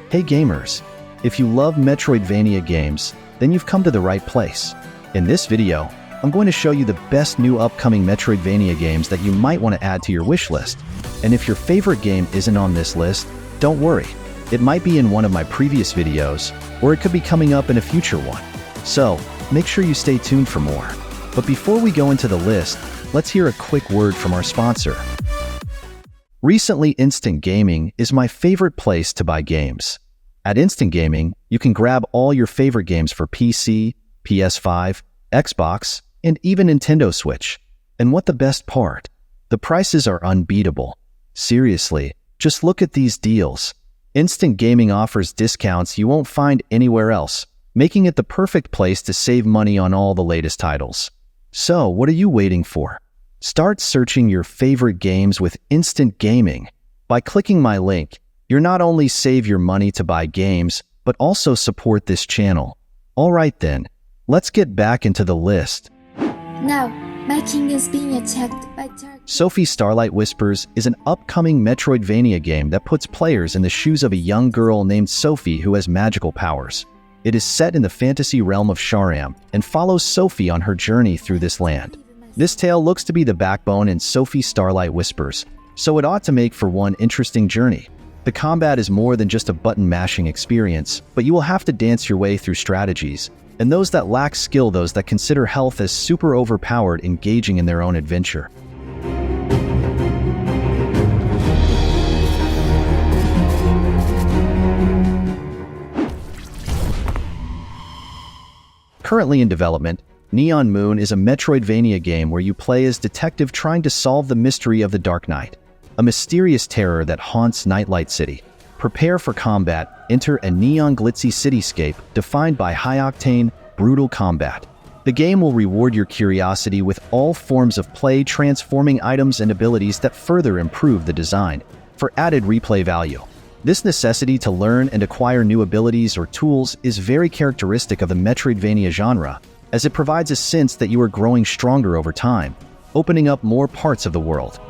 Hey gamers! If you love Metroidvania games, then you've come to the right place. In this video, I'm going to show you the best new upcoming Metroidvania games that you might want to add to your wish list. And if your favorite game isn't on this list, don't worry. It might be in one of my previous videos, or it could be coming up in a future one. So, make sure you stay tuned for more. But before we go into the list, let's hear a quick word from our sponsor. Recently, Instant Gaming is my favorite place to buy games. At Instant Gaming, you can grab all your favorite games for PC, PS5, Xbox, and even Nintendo Switch. And what the best part? The prices are unbeatable. Seriously, just look at these deals. Instant Gaming offers discounts you won't find anywhere else, making it the perfect place to save money on all the latest titles. So, what are you waiting for? Start searching your favorite games with Instant Gaming. By clicking my link, you'll not only save your money to buy games, but also support this channel. Alright then, let's get back into the list. Now, my king is being attacked by dark. Sophie Starlight Whispers is an upcoming Metroidvania game that puts players in the shoes of a young girl named Sophie who has magical powers. It is set in the fantasy realm of Sharam and follows Sophie on her journey through this land. This tale looks to be the backbone in Sophie Starlight Whispers, so it ought to make for one interesting journey. The combat is more than just a button-mashing experience, but you will have to dance your way through strategies, and those that lack skill, those that consider health as super overpowered, engaging in their own adventure. Currently in development, Neon Moon is a Metroidvania game where you play as detective trying to solve the mystery of the Dark Knight, a mysterious terror that haunts Nightlight City. Prepare for combat, enter a neon glitzy cityscape defined by high-octane, brutal combat. The game will reward your curiosity with all forms of play, transforming items and abilities that further improve the design for added replay value. This necessity to learn and acquire new abilities or tools is very characteristic of the Metroidvania genre, as it provides a sense that you are growing stronger over time, opening up more parts of the world.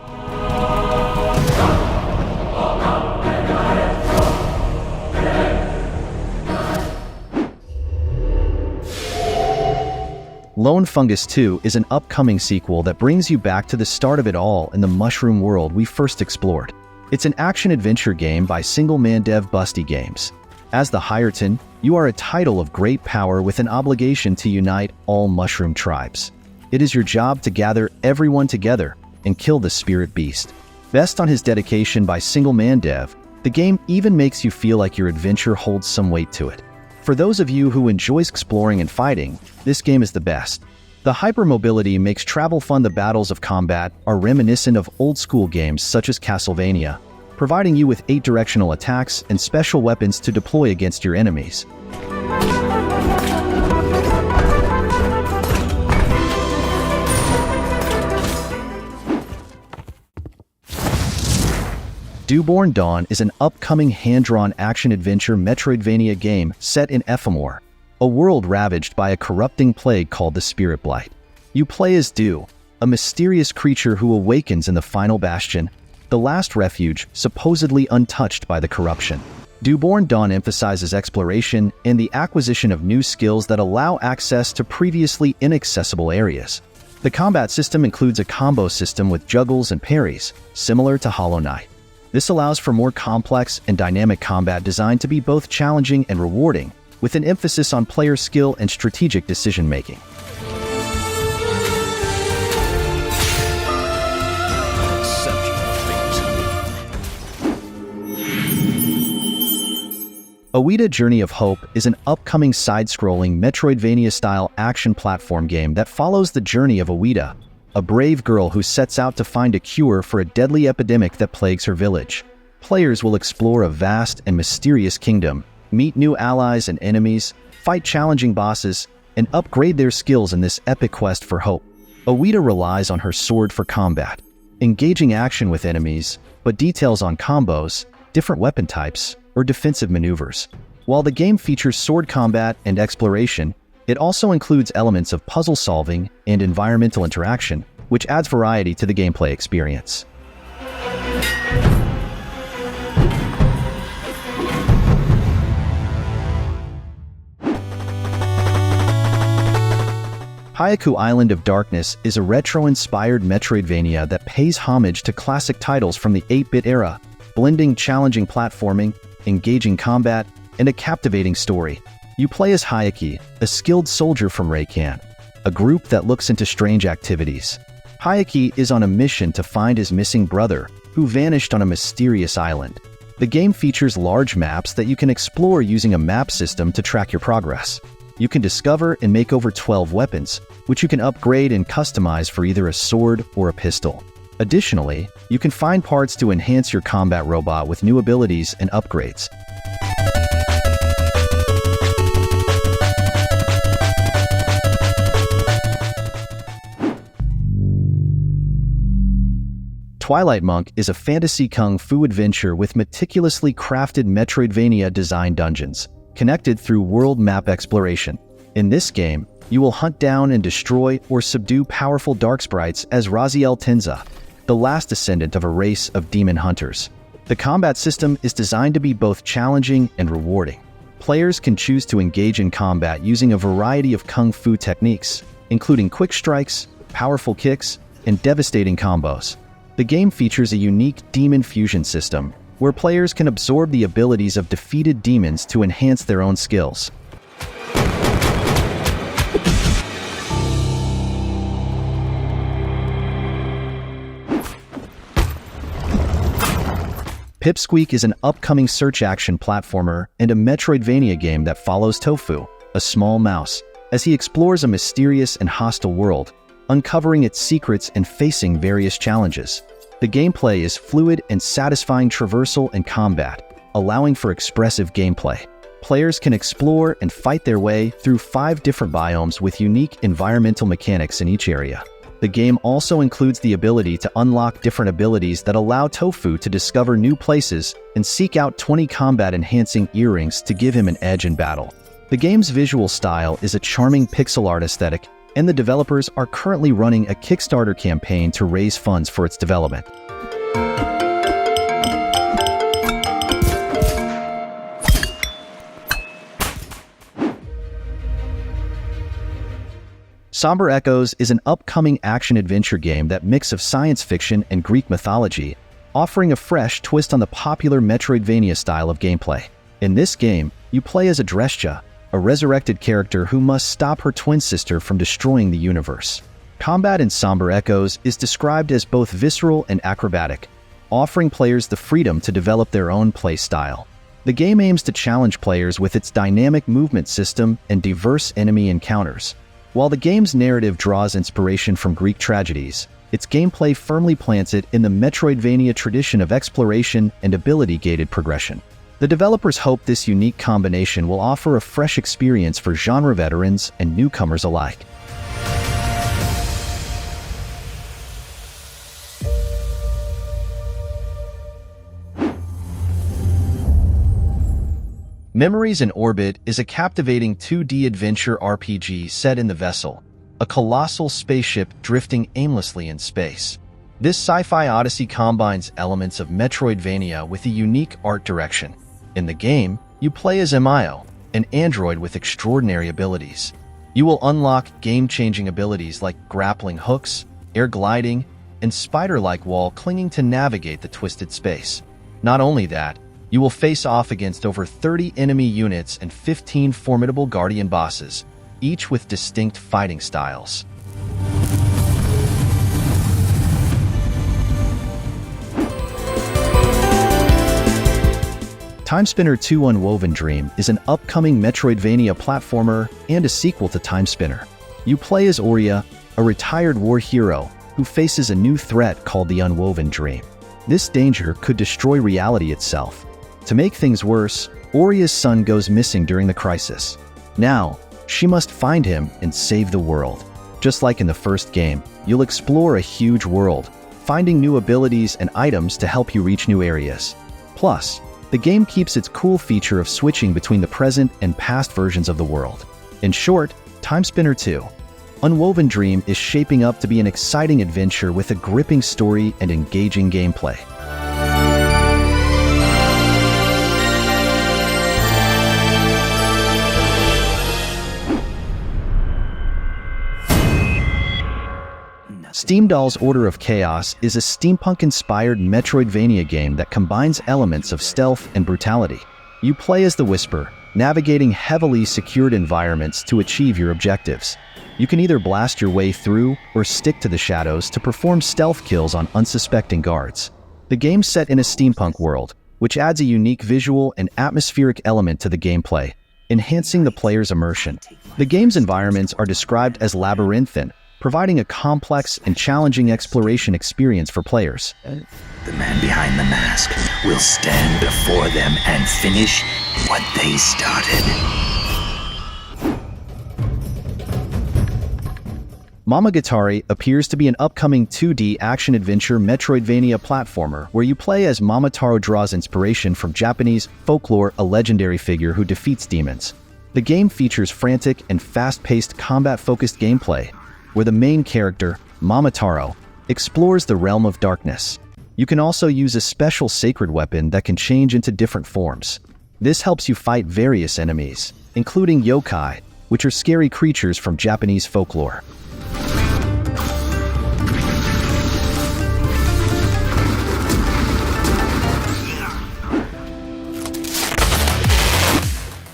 Lone Fungus 2 is an upcoming sequel that brings you back to the start of it all in the mushroom world we first explored. It's an action-adventure game by single-man dev Busty Games. As the Hierton, you are a title of great power with an obligation to unite all mushroom tribes. It is your job to gather everyone together and kill the spirit beast. Based on his dedication by single-man dev, the game even makes you feel like your adventure holds some weight to it. For those of you who enjoy exploring and fighting, this game is the best. The hypermobility makes travel fun. The battles of combat are reminiscent of old-school games such as Castlevania, providing you with 8-directional attacks and special weapons to deploy against your enemies. Dewborne Dawn is an upcoming hand-drawn action-adventure Metroidvania game set in Ephemer, a world ravaged by a corrupting plague called the Spirit Blight. You play as Dew, a mysterious creature who awakens in the final bastion, the last refuge supposedly untouched by the corruption. Dewborne Dawn emphasizes exploration and the acquisition of new skills that allow access to previously inaccessible areas. The combat system includes a combo system with juggles and parries, similar to Hollow Knight. This allows for more complex and dynamic combat designed to be both challenging and rewarding, with an emphasis on player skill and strategic decision-making. Awita Journey of Hope is an upcoming side-scrolling Metroidvania-style action platform game that follows the journey of Awita, a brave girl who sets out to find a cure for a deadly epidemic that plagues her village. Players will explore a vast and mysterious kingdom, meet new allies and enemies, fight challenging bosses, and upgrade their skills in this epic quest for hope. Awita relies on her sword for combat, engaging action with enemies, but details on combos, different weapon types, or defensive maneuvers. While the game features sword combat and exploration, it also includes elements of puzzle solving and environmental interaction, which adds variety to the gameplay experience. Hayaku Island of Darkness is a retro-inspired Metroidvania that pays homage to classic titles from the 8-bit era, blending challenging platforming, engaging combat, and a captivating story. You play as Hayaku, a skilled soldier from Reikan, a group that looks into strange activities. Hayaku is on a mission to find his missing brother, who vanished on a mysterious island. The game features large maps that you can explore using a map system to track your progress. You can discover and make over 12 weapons, which you can upgrade and customize for either a sword or a pistol. Additionally, you can find parts to enhance your combat robot with new abilities and upgrades. Twilight Monk is a fantasy kung fu adventure with meticulously crafted Metroidvania design dungeons, connected through world map exploration. In this game, you will hunt down and destroy or subdue powerful dark sprites as Raziel Tenza, the last descendant of a race of demon hunters. The combat system is designed to be both challenging and rewarding. Players can choose to engage in combat using a variety of kung fu techniques, including quick strikes, powerful kicks, and devastating combos. The game features a unique demon fusion system, where players can absorb the abilities of defeated demons to enhance their own skills. Pipsqueak is an upcoming search-action platformer and a Metroidvania game that follows Tofu, a small mouse, as he explores a mysterious and hostile world, uncovering its secrets and facing various challenges. The gameplay is fluid and satisfying traversal and combat, allowing for expressive gameplay. Players can explore and fight their way through 5 different biomes with unique environmental mechanics in each area. The game also includes the ability to unlock different abilities that allow Tofu to discover new places and seek out 20 combat-enhancing earrings to give him an edge in battle. The game's visual style is a charming pixel art aesthetic, and the developers are currently running a Kickstarter campaign to raise funds for its development. Somber Echoes is an upcoming action-adventure game that mix of science fiction and Greek mythology, offering a fresh twist on the popular Metroidvania style of gameplay. In this game, you play as Adrestia, a resurrected character who must stop her twin sister from destroying the universe. Combat in Somber Echoes is described as both visceral and acrobatic, offering players the freedom to develop their own play style. The game aims to challenge players with its dynamic movement system and diverse enemy encounters. While the game's narrative draws inspiration from Greek tragedies, its gameplay firmly plants it in the Metroidvania tradition of exploration and ability-gated progression. The developers hope this unique combination will offer a fresh experience for genre veterans and newcomers alike. Memories in Orbit is a captivating 2D adventure RPG set in the Vessel, a colossal spaceship drifting aimlessly in space. This sci-fi odyssey combines elements of Metroidvania with a unique art direction. In the game, you play as Emio, an android with extraordinary abilities. You will unlock game-changing abilities like grappling hooks, air gliding, and spider-like wall clinging to navigate the twisted space. Not only that, you will face off against over 30 enemy units and 15 formidable guardian bosses, each with distinct fighting styles. Timespinner 2 Unwoven Dream is an upcoming Metroidvania platformer and a sequel to Timespinner. You play as Aurea, a retired war hero who faces a new threat called the Unwoven Dream. This danger could destroy reality itself. To make things worse, Aurea's son goes missing during the crisis. Now, she must find him and save the world. Just like in the first game, you'll explore a huge world, finding new abilities and items to help you reach new areas. Plus, the game keeps its cool feature of switching between the present and past versions of the world. In short, Timespinner 2 Unwoven Dream is shaping up to be an exciting adventure with a gripping story and engaging gameplay. SteamDolls Order of Chaos is a steampunk-inspired Metroidvania game that combines elements of stealth and brutality. You play as the Whisper, navigating heavily secured environments to achieve your objectives. You can either blast your way through or stick to the shadows to perform stealth kills on unsuspecting guards. The game's set in a steampunk world, which adds a unique visual and atmospheric element to the gameplay, enhancing the player's immersion. The game's environments are described as labyrinthine, providing a complex and challenging exploration experience for players. The man behind the mask will stand before them and finish what they started. Momogatari appears to be an upcoming 2D action-adventure Metroidvania platformer where you play as Momotaro draws inspiration from Japanese folklore, a legendary figure who defeats demons. The game features frantic and fast-paced combat-focused gameplay, where the main character, Momotaro, explores the realm of darkness. You can also use a special sacred weapon that can change into different forms. This helps you fight various enemies, including yokai, which are scary creatures from Japanese folklore.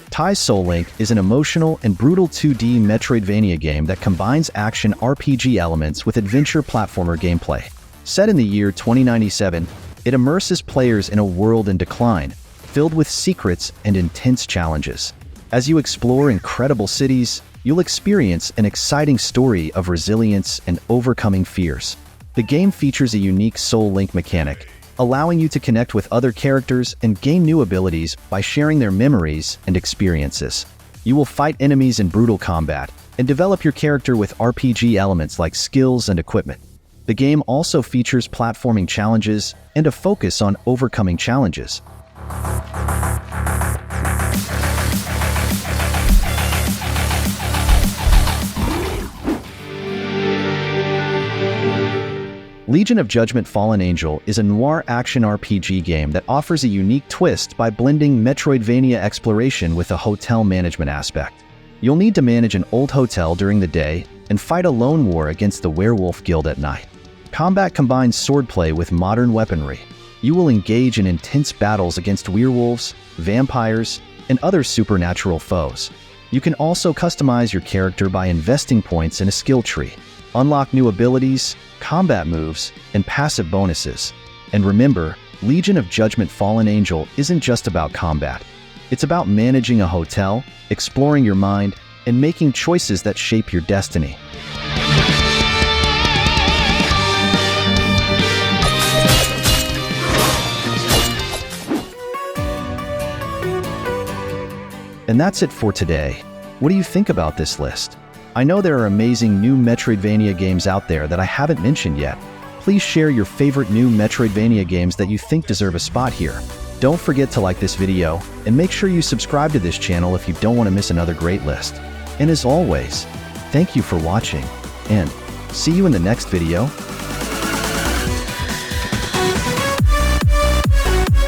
Tai Soul Link is an emotional and brutal 2D Metroidvania game that combines action RPG elements with adventure platformer gameplay. Set in the year 2097, it immerses players in a world in decline, filled with secrets and intense challenges. As you explore incredible cities, you'll experience an exciting story of resilience and overcoming fears. The game features a unique Soul Link mechanic, allowing you to connect with other characters and gain new abilities by sharing their memories and experiences. You will fight enemies in brutal combat and develop your character with RPG elements like skills and equipment. The game also features platforming challenges and a focus on overcoming challenges. Legion of Judgment Fallen Angel is a noir action RPG game that offers a unique twist by blending Metroidvania exploration with a hotel management aspect. You'll need to manage an old hotel during the day and fight a lone war against the Werewolf Guild at night. Combat combines swordplay with modern weaponry. You will engage in intense battles against werewolves, vampires, and other supernatural foes. You can also customize your character by investing points in a skill tree. Unlock new abilities, combat moves, and passive bonuses. And remember, Legion of Judgment Fallen Angel isn't just about combat. It's about managing a hotel, exploring your mind, and making choices that shape your destiny. And that's it for today. What do you think about this list? I know there are amazing new Metroidvania games out there that I haven't mentioned yet. Please share your favorite new Metroidvania games that you think deserve a spot here. Don't forget to like this video, and make sure you subscribe to this channel if you don't want to miss another great list. And as always, thank you for watching, and see you in the next video.